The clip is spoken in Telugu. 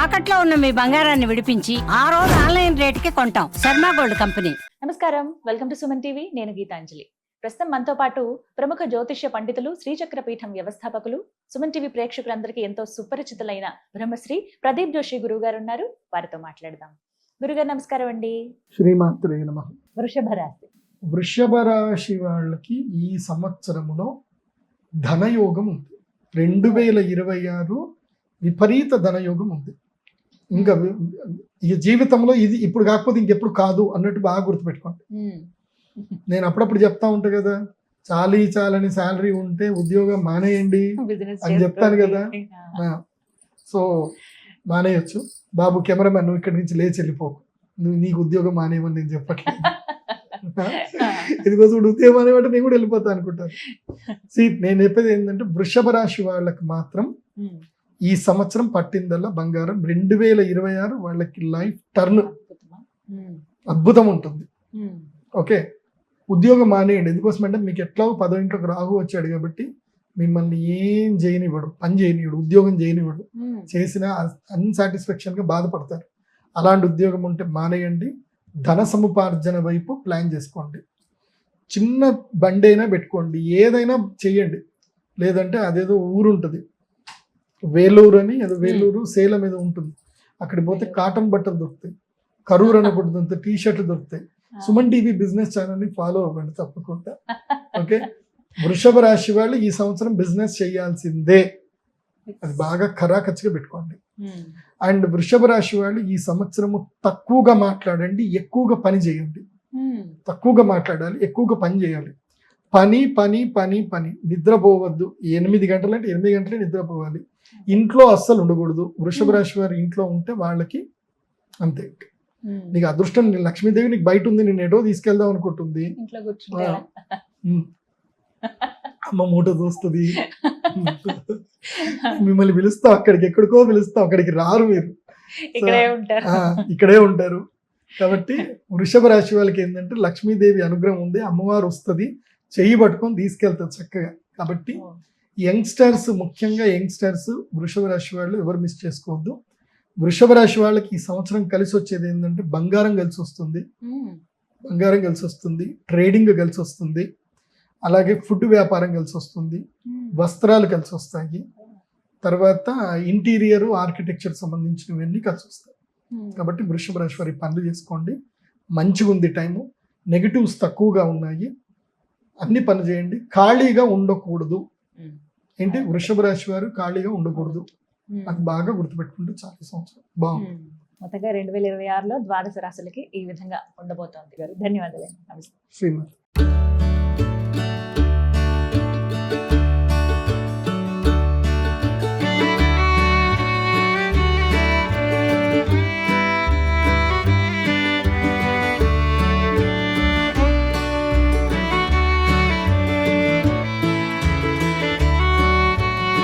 తాకట్లో ఉన్న మీ బంగారాన్ని విడిపించి ఆ రోజు ఆన్లైన్ రేటుకి కొంటాం. Sharma gold company. నమస్కారం, వెల్కమ్ టు సుమన్ టీవీ. నేను గీతాంజలి. ప్రస్తుతం మనతో పాటు ప్రముఖ జ్యోతిష్య పండితులు, శ్రీచక్ర పీఠం వ్యవస్థాపకులు, సుమన్ టీవీ ప్రేక్షకులందరికీ ఎంతో సుపరిచితులైన బ్రహ్మశ్రీ ప్రదీప్ జోషి గురువు గారు ఉన్నారు. వారితో మాట్లాడదాం. గురుగారు నమస్కారం అండి. శ్రీమాత్రే నమః. వృషభ రాశి. వృషభ రాశి వాళ్ళకి ఈ సంవత్సరములో ధనయోగం ఉంది. 2026 విపరీత ధనయోగం ఉంది. ఇంకా ఈ జీవితంలో ఇది ఇప్పుడు కాకపోతే ఇంకెప్పుడు కాదు అన్నట్టు బాగా గుర్తుపెట్టుకోండి. నేను అప్పుడప్పుడు చెప్తా ఉంటా కదా, చాలని శాలరీ ఉంటే ఉద్యోగం మానేయండి అని చెప్తాను కదా. సో మానేయచ్చు. బాబు కెమెరామెన్, నువ్వు ఇక్కడి నుంచి లేచి వెళ్ళిపోకు, నువ్వు నీకు ఉద్యోగం మానేయమని నేను చెప్పట్లేదు. ఇదికోసం ఉద్యోగం అనేవాటి నేను కూడా వెళ్ళిపోతా అనుకుంటాను. నేను చెప్పేది ఏంటంటే, వృషభ రాశి వాళ్ళకి మాత్రం ఈ సంవత్సరం పట్టిందల్లా బంగారం. 2026 వాళ్ళకి లైఫ్ టర్న్ అద్భుతం ఉంటుంది. ఓకే, ఉద్యోగం మానేయండి. ఎందుకోసం అంటే మీకు ఎట్లా 10వ ఇంట్లోకి రాహు వచ్చాడు కాబట్టి మిమ్మల్ని ఏం చేయనివ్వడు, పని చేయనివ్వడు, ఉద్యోగం చేయనివ్వడు. చేసిన అన్సాటిస్ఫాక్షన్ గా బాధపడతారు. అలాంటి ఉద్యోగం ఉంటే మానేయండి. ధన సముపార్జన వైపు ప్లాన్ చేసుకోండి. చిన్న బండి అయినా పెట్టుకోండి, ఏదైనా చెయ్యండి. లేదంటే అదేదో ఊరు ఉంటుంది, వేలూరు అని, ఏదో వేలూరు సేలం ఏదో ఉంటుంది, అక్కడికి పోతే కాటన్ బట్టలు దొరుకుతాయి, కరూర్ అని ఒకటి దొరుకుతాయి, టీ షర్ట్లు దొరుకుతాయి. సుమన్ టీవీ బిజినెస్ ఛానల్ ని ఫాలో అవ్వండి తప్పకుండా. ఓకే, వృషభ రాశి వాళ్ళు ఈ సంవత్సరం బిజినెస్ చేయాల్సిందే. అది బాగా ఖరాఖచ్చిగా పెట్టుకోండి. అండ్ వృషభ రాశి వాళ్ళు ఈ సంవత్సరము తక్కువగా మాట్లాడండి, ఎక్కువగా పని చేయండి. తక్కువగా మాట్లాడాలి, ఎక్కువగా పని చేయాలి. పని పని పని పని. నిద్రపోవద్దు. 8 గంటలు అంటే 8 గంటలే నిద్రపోవాలి. ఇంట్లో అస్సలు ఉండకూడదు. వృషభ రాశి వారు ఇంట్లో ఉంటే వాళ్ళకి అంతే. నీకు అదృష్టం, లక్ష్మీదేవి నీకు బయట ఉంది, నేను ఎటో తీసుకెళ్దాం అనుకుంటుంది, అమ్మ మూట చూస్తుంది, మిమ్మల్ని పిలుస్తాం, అక్కడికి ఎక్కడికో పిలుస్తాం, అక్కడికి రారు మీరు, ఇక్కడే ఉంటారు. కాబట్టి వృషభ రాశి వాళ్ళకి ఏంటంటే లక్ష్మీదేవి అనుగ్రహం ఉంది, అమ్మవారు వస్తుంది, చెయ్యి పట్టుకొని తీసుకెళ్తారు చక్కగా. కాబట్టి యంగ్స్టర్స్, ముఖ్యంగా యంగ్స్టర్స్, వృషభ రాశి వాళ్ళు ఎవరు మిస్ చేసుకోవద్దు. వృషభ రాశి వాళ్ళకి ఈ సంవత్సరం కలిసి వచ్చేది ఏంటంటే బంగారం కలిసి వస్తుంది, ట్రేడింగ్ కలిసి వస్తుంది, అలాగే ఫుడ్ వ్యాపారం కలిసి వస్తుంది, వస్త్రాలు కలిసి వస్తాయి, తర్వాత ఇంటీరియర్ ఆర్కిటెక్చర్ సంబంధించినవన్నీ కలిసి వస్తాయి. కాబట్టి వృషభ రాశి వారి పనులు చేసుకోండి, మంచిగా ఉంది టైము. నెగిటివ్స్ తక్కువగా ఉన్నాయి, అన్ని పనులు చేయండి. ఖాళీగా ఉండకూడదు. ఏంటి, వృషభ రాశి వారు ఖాళీగా ఉండకూడదు. అది బాగా గుర్తుపెట్టుకుంటే చాలా సంవత్సరం బాగుంది. మొత్తంగా 2026లో ద్వాదశ రాశులకి ఈ విధంగా ఉండబోతోంది. ధన్యవాదాలు. నమస్తే. శ్రీమతి.